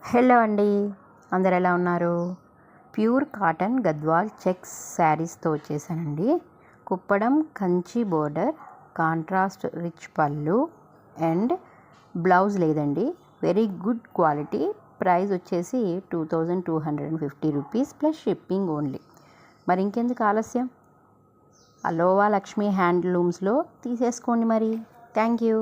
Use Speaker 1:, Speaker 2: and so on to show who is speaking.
Speaker 1: Hello అండి, అందరు ఎలా ఉన్నారు? ప్యూర్ కాటన్ గద్వాల్ చెక్స్ శారీస్తో వచ్చేసానండి. Kuppadam Kanchi border, contrast rich పళ్ళు అండ్ బ్లౌజ్ లేదండి. Very good quality. ప్రైస్ వచ్చేసి 2250 రూపీస్ ప్లస్ షిప్పింగ్ ఓన్లీ. మరి ఇంకెందుకు ఆలస్యం, అలోవా లక్ష్మీ హ్యాండ్లూమ్స్లో తీసేసుకోండి మరి. Thank you.